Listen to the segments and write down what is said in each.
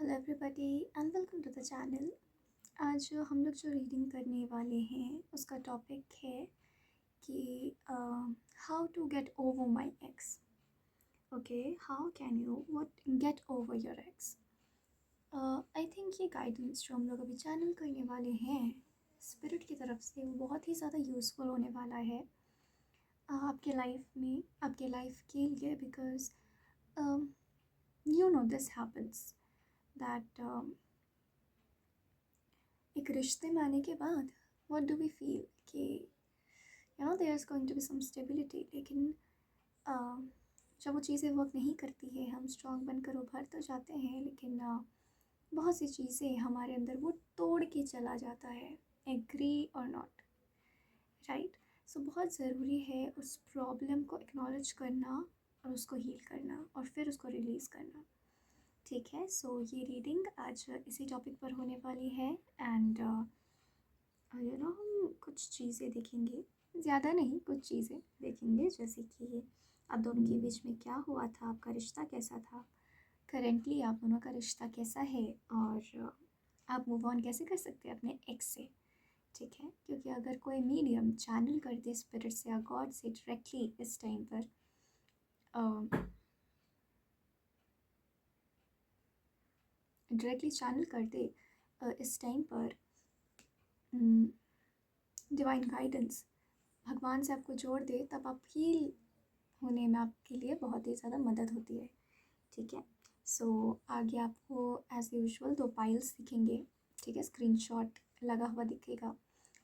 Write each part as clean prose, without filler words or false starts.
Hello everybody and welcome to the channel. आज हम लोग जो रीडिंग करने वाले हैं उसका टॉपिक है कि how to get over my ex. Okay, how can you what get over your ex. I think ये गाइडेंस जो हम लोग अभी चैनल करने वाले हैं स्पिरिट की तरफ से वो बहुत ही ज़्यादा यूज़फुल होने वाला है आपके लाइफ में, आपके लाइफ के लिए, because you know this happens that एक रिश्ते में आने के बाद व्हाट डू वी फील कि there is going to be some stability, लेकिन जब वो चीज़ें वर्क नहीं करती है हम स्ट्रॉन्ग बनकर उभर तो जाते हैं, लेकिन बहुत सी चीज़ें हमारे अंदर वो तोड़ के चला जाता है, एग्री और नॉट, राइट। सो बहुत ज़रूरी है उस प्रॉब्लम को एक्नॉलेज करना और उसको हील करना और फिर उसको रिलीज़ करना। ठीक है, सो ये रीडिंग आज इसी टॉपिक पर होने वाली है एंड हम कुछ चीज़ें देखेंगे, ज़्यादा नहीं, कुछ चीज़ें देखेंगे, जैसे कि आप दोनों के बीच में क्या हुआ था, आपका रिश्ता कैसा था, करेंटली आप दोनों का रिश्ता कैसा है और आप मूव ऑन कैसे कर सकते हैं अपने एक्स से। ठीक है, क्योंकि अगर कोई मीडियम चैनल कर दे स्पिरिट से या गॉड से डायरेक्टली इस टाइम पर डायरेक्टली चैनल कर दे इस टाइम पर डिवाइन गाइडेंस भगवान से आपको जोड़ दे, तब आप हील होने में आपके लिए बहुत ही ज़्यादा मदद होती है। ठीक है, सो आगे आपको एज यूजुअल 2 पाइल्स दिखेंगे। ठीक है, स्क्रीनशॉट लगा हुआ दिखेगा।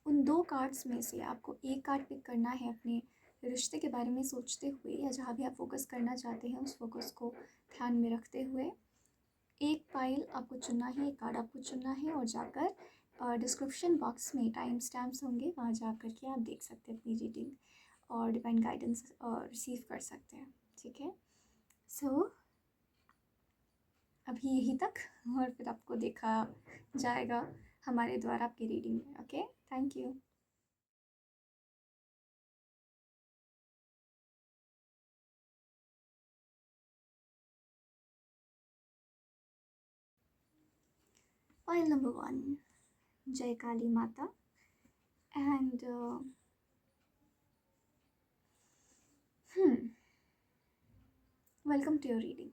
उन 2 कार्ड्स में से आपको एक कार्ड पिक करना है अपने रिश्ते के बारे में सोचते हुए, या जहाँ भी आप फोकस करना चाहते हैं उस फोकस को ध्यान में रखते हुए एक पाइल आपको चुनना है, एक कार्ड आपको चुनना है और जाकर डिस्क्रिप्शन बॉक्स में टाइम स्टैम्प्स होंगे, वहाँ जा कर के आप देख सकते हैं अपनी रीडिंग और डिवाइन गाइडेंस रिसीव कर सकते हैं। ठीक है, सो अभी यही तक और फिर आपको देखा जाएगा हमारे द्वारा आपकी रीडिंग में। Okay, thank you. Pile number 1, जय काली माता and welcome to your reading.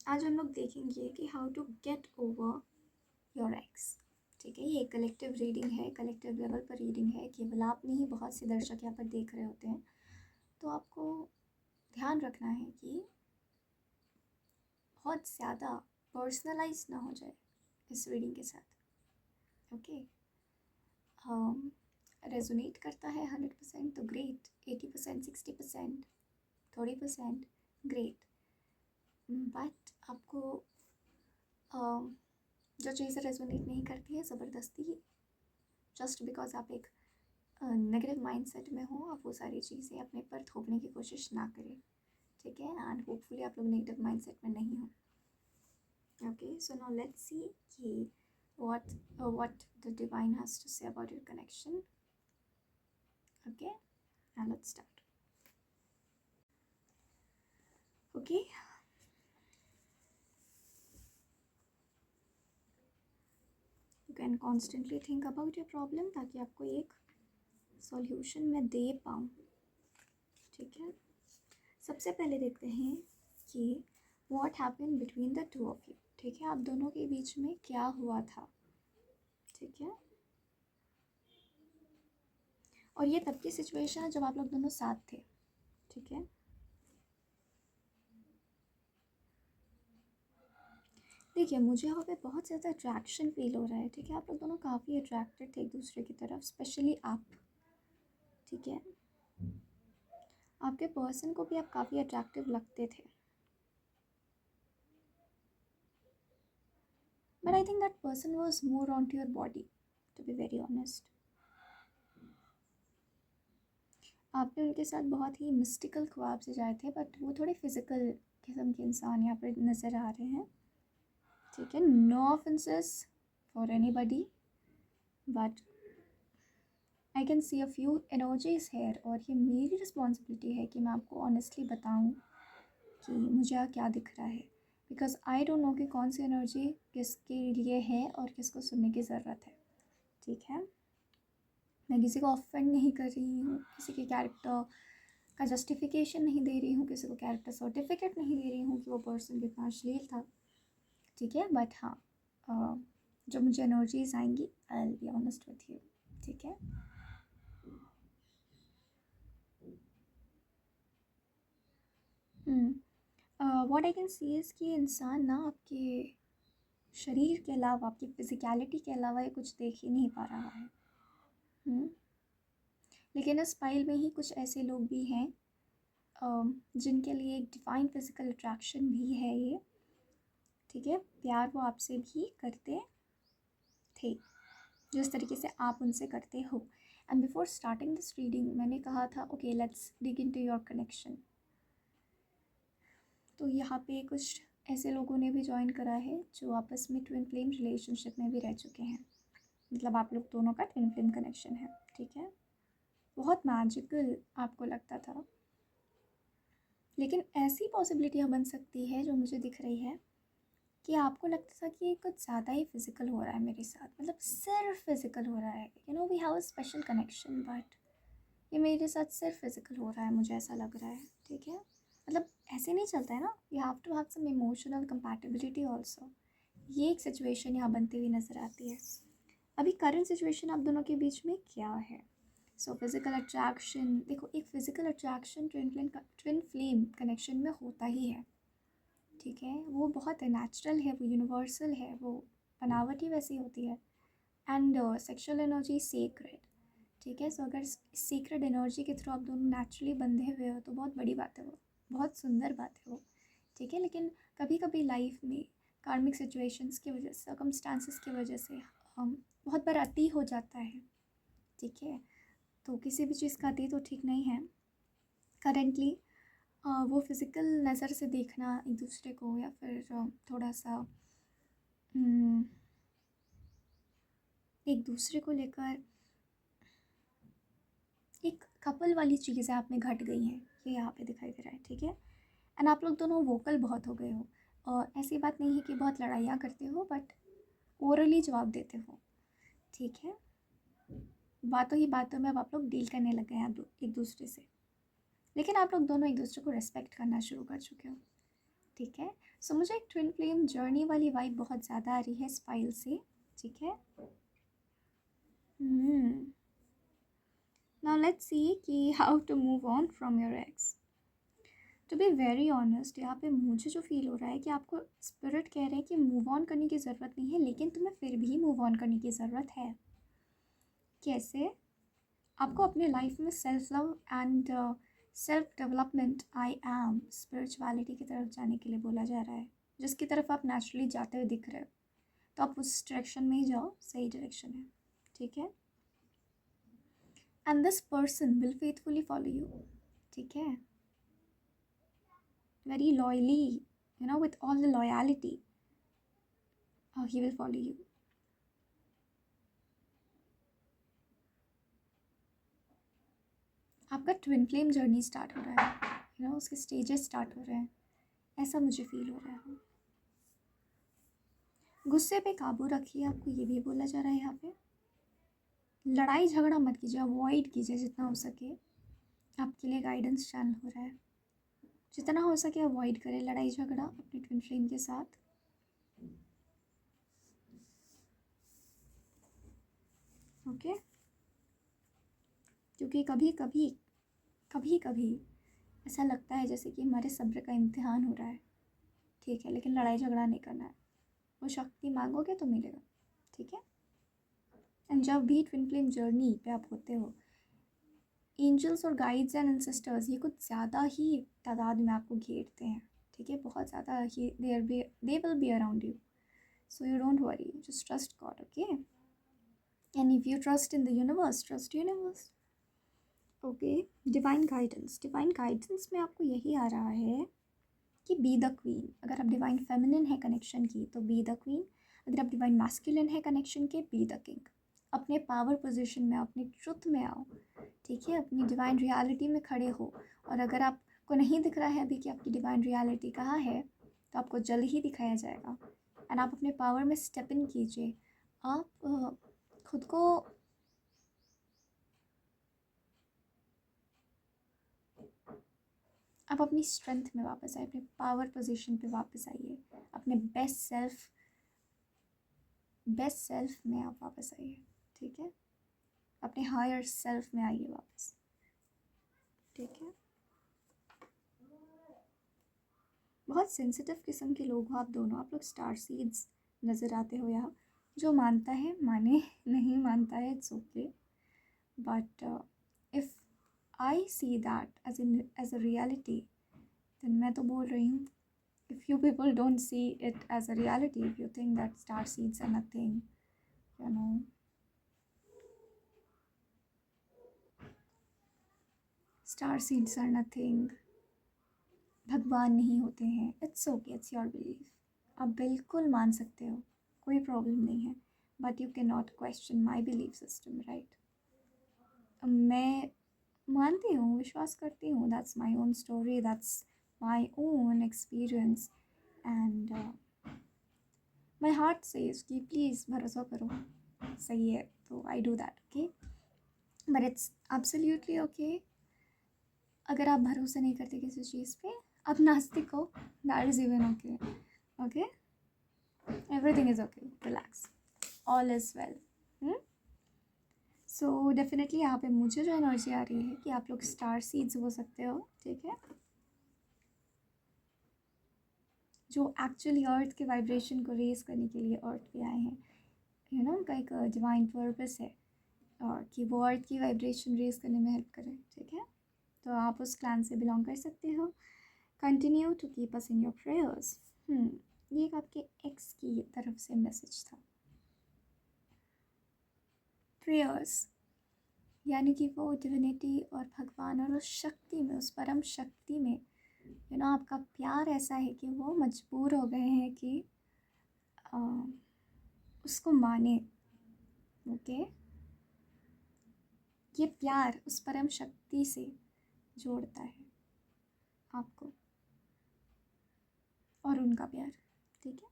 आज हम लोग देखेंगे कि how to get over your ex. ठीक है, ये कलेक्टिव रीडिंग है, कलेक्टिव लेवल पर रीडिंग है, केवल आप नहीं, बहुत से दर्शक यहाँ पर देख रहे होते हैं, तो आपको ध्यान रखना है कि बहुत ज़्यादा पर्सनलाइज ना हो जाए इस रीडिंग के साथ। ओके, रेजोनेट करता है 100% तो ग्रेट, 80%, 60%, 30% ग्रेट, बट आपको जो चीज़ें रेजोनेट नहीं करती है ज़बरदस्ती, जस्ट बिकॉज आप एक नेगेटिव माइंडसेट में हो, आप वो सारी चीज़ें अपने पर थोपने की कोशिश ना करें। ठीक है, एंड होपफुली आप लोग नेगेटिव माइंडसेट में नहीं हो। Okay, so now let's see कि what the divine has to say about your connection. Okay, now let's start. Okay, you can constantly think about your problem ताकि आपको एक सॉल्यूशन मैं दे पाऊँ। ठीक है, सबसे पहले देखते हैं कि what happened between the two of you। ठीक है, आप दोनों के बीच में क्या हुआ था। ठीक है, और ये तब की सिचुएशन है जब आप लोग दोनों साथ थे। ठीक है, देखिए मुझे यहाँ पे बहुत ज़्यादा अट्रैक्शन फील हो रहा है। ठीक है, आप लोग दोनों काफ़ी अट्रैक्टेड थे एक दूसरे की तरफ, स्पेशली आप। ठीक है, आपके पर्सन को भी आप काफ़ी अट्रैक्टिव लगते थे, but I think that person was more on to your body, to be very honest. आपने उनके साथ बहुत ही मिस्टिकल ख्वाब सजाए थे, बट वो थोड़े फिजिकल किस्म के इंसान यहाँ पर नज़र आ रहे हैं। ठीक है, no offences for anybody, but I can see a few energies here, और ये मेरी रिस्पॉन्सिबिलिटी है कि मैं आपको ऑनेस्टली बताऊँ कि मुझे क्या दिख रहा है। बिकॉज आई डोंट नो कि कौन सी एनर्जी किसके लिए है और किसको सुनने की ज़रूरत है। ठीक है, मैं किसी को ऑफेंड नहीं कर रही हूँ, किसी के कैरेक्टर का जस्टिफिकेशन नहीं दे रही हूँ, किसी को कैरेक्टर सर्टिफिकेट नहीं दे रही हूँ कि वो पर्सन कितना अश्लील था। ठीक है, बट हाँ, जो मुझे एनर्जीज आएंगी I will be honest with you. ठीक है, what I can C is कि इंसान ना आपके शरीर के अलावा, आपकी फिजिकलिटी के अलावा ये कुछ देख ही नहीं पा रहा है। लेकिन इस फाइल में ही कुछ ऐसे लोग भी हैं जिनके लिए एक डिवाइन फिजिकल अट्रैक्शन भी है ये। ठीक है, प्यार वो आपसे भी करते थे जिस तरीके से आप उनसे करते हो। And before starting this reading मैंने कहा था okay let's dig into your connection. तो यहाँ पे कुछ ऐसे लोगों ने भी ज्वाइन करा है जो आपस में ट्विन फ्लेम रिलेशनशिप में भी रह चुके हैं। मतलब आप लोग दोनों का ट्विन फ्लेम कनेक्शन है। ठीक है, बहुत मैजिकल आपको लगता था, लेकिन ऐसी पॉसिबिलिटियाँ बन सकती है जो मुझे दिख रही है कि आपको लगता था कि कुछ ज़्यादा ही फिज़िकल हो रहा है मेरे साथ, मतलब सिर्फ फिज़िकल हो रहा है। You know we have a special connection, but ये मेरे साथ सिर्फ फिज़िकल हो रहा है, मुझे ऐसा लग रहा है। ठीक है, मतलब ऐसे नहीं चलता है ना, you have to have some emotional compatibility also. ये एक सिचुएशन यहाँ बनती हुई नज़र आती है। अभी करंट सिचुएशन आप दोनों के बीच में क्या है? सो फिज़िकल अट्रैक्शन, देखो एक physical attraction twin flame connection में होता ही है। ठीक है, वो बहुत नेचुरल है, वो यूनिवर्सल है, वो बनावट ही वैसी होती है। And sexual energy secret. ठीक है, सो अगर सीक्रेट एनर्जी के थ्रू आप दोनों नेचुरली बंधे हुए हो तो बहुत बड़ी बात है, वो बहुत सुंदर बात है वो। ठीक है, लेकिन कभी कभी लाइफ में कार्मिक सिचुएशंस की वजह से, सर्कमस्टांसिस की वजह से बहुत बार अति हो जाता है। ठीक है, तो किसी भी चीज़ का अति तो ठीक नहीं है। करेंटली वो फिज़िकल नज़र से देखना एक दूसरे को, या फिर थोड़ा सा एक दूसरे को लेकर एक कपल वाली चीज़ें आप में घट गई हैं, ये यहाँ पे दिखाई दे रहा है। ठीक है, एंड आप लोग दोनों वोकल बहुत हो गए हो, और ऐसी बात नहीं है कि बहुत लड़ाइयाँ करते हो, बट ओरली जवाब देते हो। ठीक है, बातों ही बातों में अब आप लोग डील करने लग गए हैं एक दूसरे से, लेकिन आप लोग दोनों एक दूसरे को रेस्पेक्ट करना शुरू कर चुके हो। ठीक है, सो मुझे एक ट्विन फ्लेम जर्नी वाली वाइब बहुत ज़्यादा आ रही है इस फाइल से। ठीक है, नाउ लेट्स सी कि how to move on from your ex. To be very honest, यहाँ पे मुझे जो फील हो रहा है कि आपको स्पिरिट कह रहे हैं कि मूव ऑन करने की ज़रूरत नहीं है, लेकिन तुम्हें फिर भी मूव ऑन करने की ज़रूरत है। कैसे? आपको अपने लाइफ में self love and self development, I am spirituality की तरफ जाने के लिए बोला जा रहा है, जिसकी तरफ आप नेचुरली जाते हुए दिख रहे हो, तो आप उस डायरेक्शन में ही जाओ, सही डायरेक्शन है। ठीक है, and this person will faithfully follow you. ठीक है, very loyally, you know, with all the loyalty, he will follow you. आपका ट्विन फ्लेम जर्नी स्टार्ट हो रहा है, यू नो, उसके स्टेजेस स्टार्ट हो रहे हैं, ऐसा मुझे फील हो रहा है। गुस्से पे काबू रखिए, आपको ये भी बोला जा रहा है यहाँ पे। लड़ाई झगड़ा मत कीजिए, अवॉइड कीजिए जितना हो सके। आपके लिए गाइडेंस चैनल हो रहा है, जितना हो सके अवॉइड करें लड़ाई झगड़ा अपने ट्विन फ्लेम के साथ। ओके, क्योंकि कभी कभी ऐसा लगता है जैसे कि हमारे सब्र का इम्तिहान हो रहा है। ठीक है, लेकिन लड़ाई झगड़ा नहीं करना है, वो शक्ति मांगोगे तो मिलेगा। ठीक है, एंड जब भी ट्विन फ्लेम जर्नी पे आप होते हो, एंजल्स और गाइड्स एंड एंसेस्टर्स ये कुछ ज़्यादा ही तादाद में आपको घेरते हैं। ठीक है, बहुत ज़्यादा ही they will be around you, so you don't worry, just trust God. Okay, and if you trust in the universe, trust universe. Okay, divine guidance में आपको यही आ रहा है कि बी द क्वीन। अगर आप डिवाइन फेमिनिन है कनेक्शन की तो बी द क्वीन, अगर आप डिवाइन मैस्कुलिन है कनेक्शन के, बी द किंग। अपने पावर पोजीशन में आओ, अपनी ट्रुथ में आओ। ठीक है, अपनी डिवाइन रियलिटी में खड़े हो, और अगर आपको नहीं दिख रहा है अभी कि आपकी डिवाइन रियलिटी कहाँ है, तो आपको जल्द ही दिखाया जाएगा। एंड आप अपने पावर में स्टेप इन कीजिए। आप खुद को आप अपनी स्ट्रेंथ में वापस आइए, अपने पावर पोजीशन पे वापस आइए, अपने बेस्ट सेल्फ में आप वापस आइए। ठीक है, अपने हायर सेल्फ में आइए वापस। ठीक है, बहुत सेंसिटिव किस्म के लोग हो आप दोनों। आप लोग स्टार सीड्स नज़र आते हो यहाँ। जो मानता है माने, नहीं मानता है it's okay, but if I see that as a reality, then मैं तो बोल रही हूँ, if you people don't see it as a reality, if you think that star seeds are nothing, you know, star seeds are nothing, भगवान नहीं होते हैं, it's okay, it's your belief. आप बिल्कुल मान सकते हो, कोई प्रॉब्लम नहीं है, but you can not question my belief system, right. मैं मानती हूँ, विश्वास करती हूँ, that's my own story, that's my own experience, and my heart says कि प्लीज़ भरोसा करो, सही है, तो I do that, okay. But it's absolutely okay अगर आप भरोसा नहीं करते किसी चीज़ पे, आप नास्तिक हो, that is even okay, okay, everything is okay, relax, all is well. So definitely यहाँ पे मुझे जो एनर्जी आ रही है कि आप लोग स्टार सीड्स हो सकते हो। ठीक है, जो एक्चुअली अर्थ के वाइब्रेशन को रेज करने के लिए अर्थ पे आए हैं, यू नो, उनका एक डिवाइन पर्पस है, और कि वो अर्थ की वाइब्रेशन रेज करने में हेल्प करें। ठीक है, तो आप उस क्लैन से बिलोंग कर सकते हो। Continue to keep us in your prayers. ये एक आपके एक्स की तरफ से मैसेज था। प्रेयर्स यानी कि वो डिविनिटी और भगवान और उस शक्ति में, उस परम शक्ति में, यू नो, आपका प्यार ऐसा है कि वो मजबूर हो गए हैं कि उसको माने। ओके, ये प्यार उस परम शक्ति से जोड़ता है आपको और उनका प्यार। ठीक है,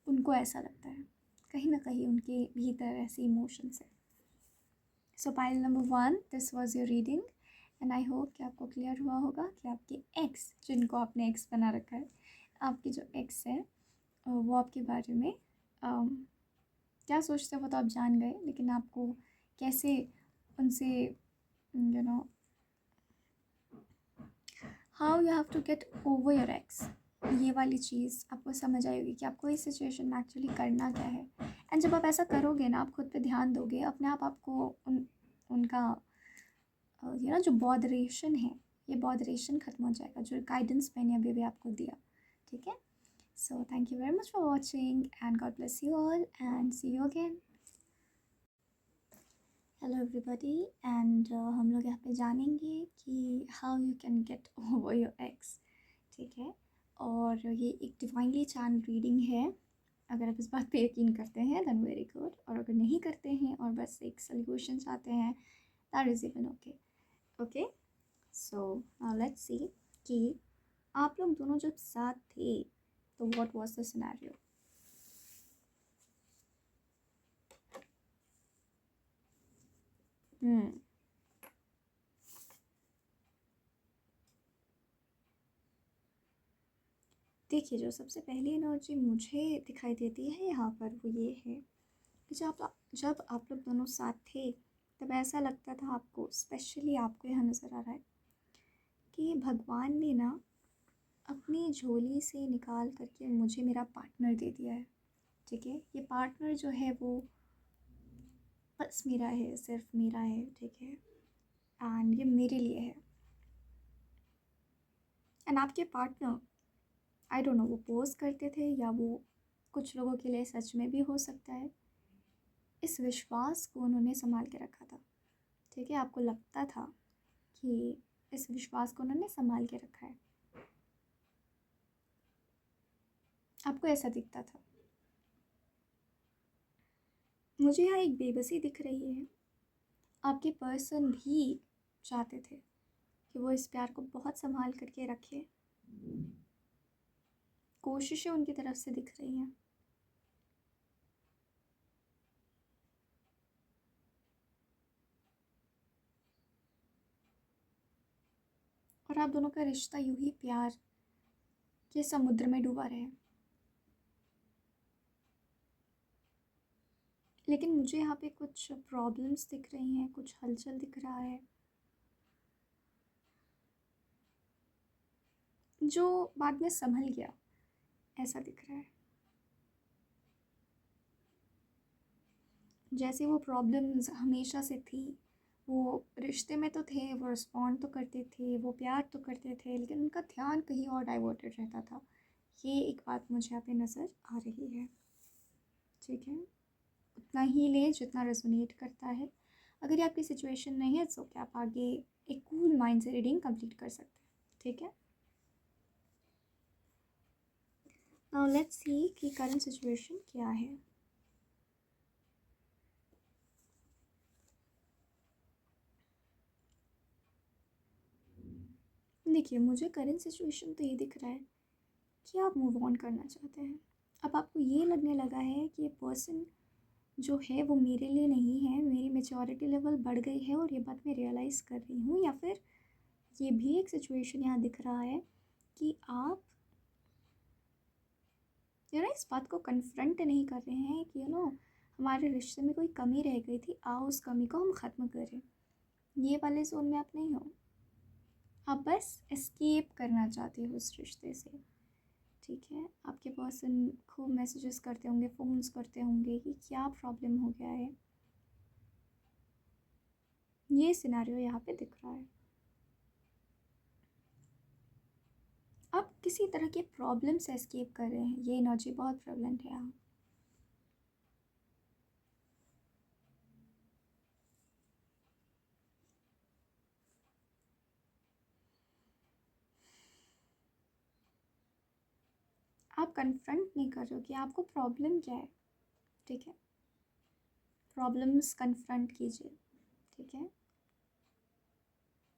उनको ऐसा लगता है, कहीं ना कहीं उनके भीतर ऐसे इमोशंस है। सो pile number 1, this was your reading, and I hope कि आपको क्लियर हुआ होगा कि आपके एक्स, जिनको आपने एक्स बना रखा है, आपके जो एक्स है वो आपके बारे में क्या सोचते हो वो तो आप जान गए, लेकिन आपको कैसे उनसे, you know, how you have to get over your ex, ये वाली चीज़ आपको समझ आएगी कि आपको इस सिचुएशन में एक्चुअली करना क्या है। एंड जब आप ऐसा करोगे ना, आप खुद पे ध्यान दोगे, अपने आप आपको उनका यू नो जो बॉदरेशन है, ये बॉदरेशन ख़त्म हो जाएगा, जो गाइडेंस मैंने अभी भी आपको दिया। ठीक है, so thank you very much for watching, and God bless you all, and see you again. Hello everybody, and हम लोग यहाँ पे जानेंगे कि how you can get over your ex. ठीक है, और ये एक डिवाइनली चैनल रीडिंग है। अगर आप इस बात पे यकीन करते हैं देन वेरी गुड, और अगर नहीं करते हैं और बस एक सोल्यूशन चाहते हैं, that is even okay. Okay, so now let's see कि आप लोग दोनों जब साथ थे तो व्हाट वाज द सिनेरियो। देखिए, जो सबसे पहली एनर्जी मुझे दिखाई देती है यहाँ पर वो ये है कि जब आप लोग दोनों साथ थे तब ऐसा लगता था आपको, स्पेशली आपको यहाँ नज़र आ रहा है कि भगवान ने ना अपनी झोली से निकाल करके मुझे मेरा पार्टनर दे दिया है। ठीक है, ये पार्टनर जो है वो बस मेरा है, सिर्फ मेरा है। ठीक है, एंड ये मेरे लिए है। एंड आपके पार्टनर, आई डोंट नो, वो पोज करते थे या वो कुछ लोगों के लिए सच में भी हो सकता है, इस विश्वास को उन्होंने संभाल के रखा था। ठीक है, आपको लगता था कि इस विश्वास को उन्होंने संभाल के रखा है, आपको ऐसा दिखता था। मुझे यहाँ एक बेबसी दिख रही है। आपके पर्सन भी चाहते थे कि वो इस प्यार को बहुत संभाल करके रखे, कोशिशें उनकी तरफ से दिख रही हैं। और आप दोनों का रिश्ता यूं ही प्यार के समुद्र में डूबा रहे। लेकिन मुझे यहाँ पे कुछ प्रॉब्लम्स दिख रही हैं, कुछ हलचल दिख रहा है जो बाद में संभल गया, ऐसा दिख रहा है। जैसे वो प्रॉब्लम्स हमेशा से थी, वो रिश्ते में तो थे, वो रिस्पॉन्ड तो करते थे, वो प्यार तो करते थे, लेकिन उनका ध्यान कहीं और डाइवर्टेड रहता था। ये एक बात मुझे यहाँ पे नज़र आ रही है। ठीक है, उतना ही ले जितना रेजोनेट करता है। अगर ये आपकी सिचुएशन नहीं है तो क्या आप आगे एक कूल माइंड से रीडिंग कंप्लीट कर सकते हैं। ठीक है, नाउ लेट्स सी कि करंट सिचुएशन क्या है। देखिए, मुझे करंट सिचुएशन तो ये दिख रहा है कि आप मूव ऑन करना चाहते हैं। अब आपको ये लगने लगा है कि ये पर्सन जो है वो मेरे लिए नहीं है, मेरी मेच्योरिटी लेवल बढ़ गई है और ये बात मैं रियलाइज़ कर रही हूँ। या फिर ये भी एक सिचुएशन यहाँ दिख रहा है कि आप इस बात को कन्फ्रंट नहीं कर रहे हैं कि हमारे रिश्ते में कोई कमी रह गई थी, आओ उस कमी को हम ख़त्म करें। ये वाले जोन में आप नहीं हो, आप बस एस्केप करना चाहते हो उस रिश्ते से। ठीक है, आपके पर्सन खूब मैसेजेस करते होंगे, फ़ोन्स करते होंगे कि क्या प्रॉब्लम हो गया है। ये सिनेरियो यहाँ पे दिख रहा है। आप किसी तरह के प्रॉब्लम से एस्केप कर रहे हैं, ये एनर्जी बहुत प्रेवलेंट है यहाँ। आप कन्फ्रंट नहीं कर रहे हो कि आपको प्रॉब्लम क्या है। ठीक है, प्रॉब्लम्स कन्फ्रंट कीजिए। ठीक है,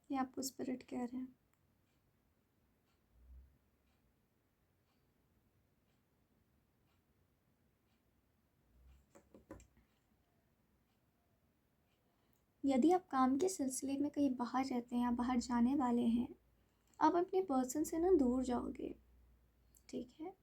ये आपको स्पिरिट कह रहे हैं। यदि आप काम के सिलसिले में कहीं बाहर रहते हैं या बाहर जाने वाले हैं, आप अपने पर्सन से ना दूर जाओगे। ठीक है,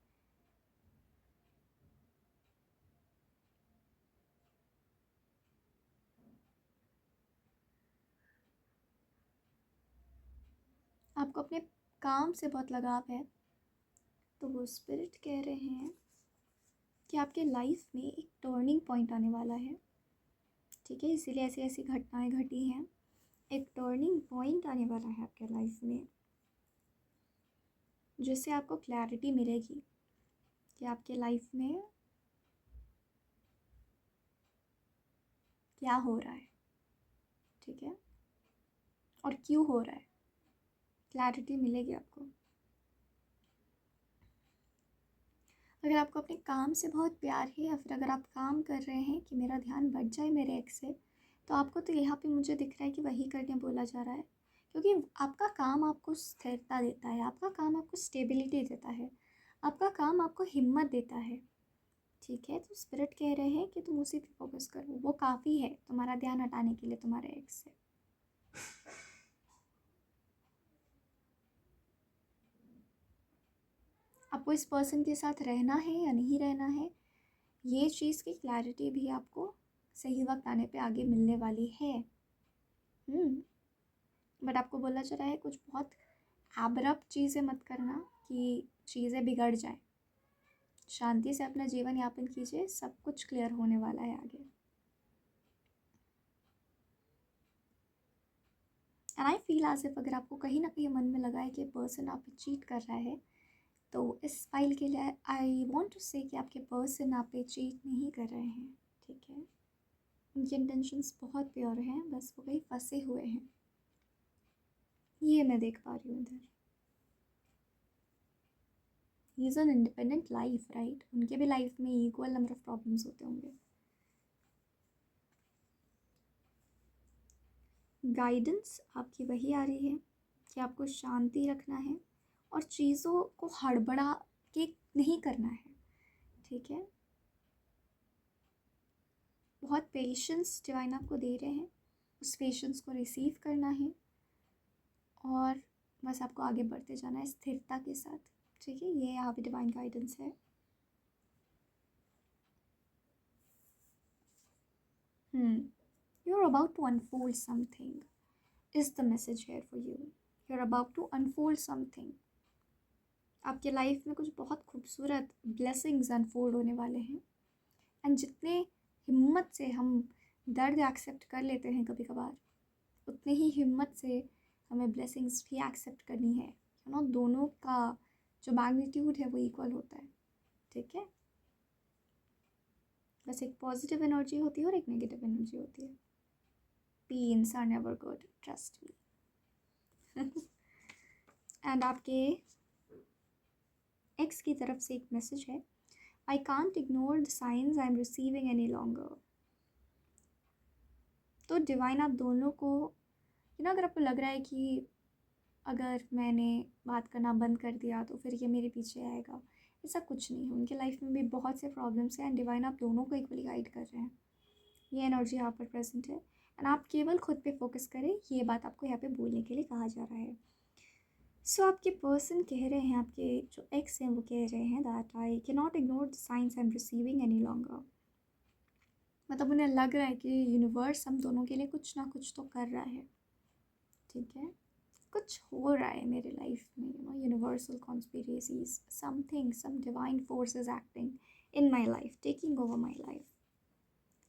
आपको अपने काम से बहुत लगाव है, तो वो स्पिरिट कह रहे हैं कि आपके लाइफ में एक टर्निंग पॉइंट आने वाला है। ठीक है, इसीलिए ऐसी ऐसी घटनाएं घटी हैं। एक टर्निंग पॉइंट आने वाला है आपके लाइफ में, जिससे आपको क्लैरिटी मिलेगी कि आपके लाइफ में क्या हो रहा है। ठीक है, और क्यों हो रहा है, क्लैरिटी मिलेगी आपको। अगर आपको अपने काम से बहुत प्यार है या फिर अगर आप काम कर रहे हैं कि मेरा ध्यान बढ़ जाए मेरे एक्स से, तो आपको तो यहाँ पे मुझे दिख रहा है कि वही करने बोला जा रहा है। क्योंकि आपका काम आपको स्थिरता देता है, आपका काम आपको स्टेबिलिटी देता है, आपका काम आपको हिम्मत देता है। ठीक है, तो स्पिरिट कह रहे हैं कि तुम उसी पे फोकस करो, वो काफ़ी है तुम्हारा ध्यान हटाने के लिए तुम्हारे एक्स से। आपको इस पर्सन के साथ रहना है या नहीं रहना है, ये चीज़ की क्लैरिटी भी आपको सही वक्त आने पे आगे मिलने वाली है। बट आपको बोला जा रहा है कुछ बहुत एब्रप्ट चीज़ें मत करना कि चीज़ें बिगड़ जाए। शांति से अपना जीवन यापन कीजिए, सब कुछ क्लियर होने वाला है आगे। And I feel as if अगर आपको कहीं ना कहीं मन में लगा है कि पर्सन आप पे चीट कर रहा है, तो इस फाइल के लिए आई वॉन्ट टू से कि आपके पर्सन आप पे चीट नहीं कर रहे हैं। ठीक है, उनके इंटेंशंस बहुत प्योर हैं, बस वो कहीं फंसे हुए हैं, ये मैं देख पा रही हूँ इधर। He is an independent life, right, उनके भी लाइफ में इक्वल नंबर ऑफ प्रॉब्लम्स होते होंगे। गाइडेंस आपकी वही आ रही है कि आपको शांति रखना है और चीज़ों को हड़बड़ा के नहीं करना है, ठीक है। बहुत पेशेंस डिवाइन आपको दे रहे हैं, उस पेशेंस को रिसीव करना है और बस आपको आगे बढ़ते जाना है स्थिरता के साथ, ठीक है। ये यहाँ पे डिवाइन गाइडेंस है। You're about to unfold something is the message here for you. You're about to unfold something. आपके लाइफ में कुछ बहुत खूबसूरत ब्लेसिंग्स अनफोल्ड होने वाले हैं। एंड जितने हिम्मत से हम दर्द एक्सेप्ट कर लेते हैं कभी कभार, उतने ही हिम्मत से हमें ब्लेसिंग्स भी एक्सेप्ट करनी है, यू नो। दोनों का जो मैग्नीट्यूड है वो इक्वल होता है, ठीक है। बस एक पॉजिटिव एनर्जी होती है और एक नेगेटिव एनर्जी होती है। Pains are never good, trust me. And आपके एक्स की तरफ से एक मैसेज है, I can't ignore the signs I am receiving any longer. तो डिवाइन आप दोनों को, यू नो, अगर आपको लग रहा है कि अगर मैंने बात करना बंद कर दिया तो फिर ये मेरे पीछे आएगा, ऐसा कुछ नहीं है। उनके लाइफ में भी बहुत से प्रॉब्लम्स हैं एंड डिवाइन आप दोनों को इक्वली गाइड कर रहे हैं। ये एनर्जी यहाँ पर प्रेजेंट है एंड आप केवल खुद पे फोकस करें, ये बात आपको यहाँ पे बोलने के लिए कहा जा रहा है। सो आपके पर्सन कह रहे हैं, आपके जो एक्स हैं वो कह रहे हैं that I can not ignore the signs I am receiving any longer. मतलब उन्हें लग रहा है कि यूनिवर्स हम दोनों के लिए कुछ ना कुछ तो कर रहा है, ठीक है। कुछ हो रहा है मेरे लाइफ में, you know, universal conspiracies, something, some divine force is acting in my life, taking over my life.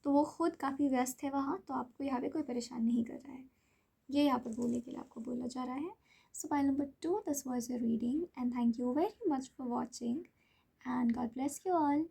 तो वो खुद काफ़ी व्यस्त है वहाँ, तो आपको यहाँ पे कोई परेशान नहीं कर रहा है, ये यहाँ पर बोलने के लिए आपको बोला जा रहा है। सो pile number 2, this was your reading and thank you very much for watching and God bless you all.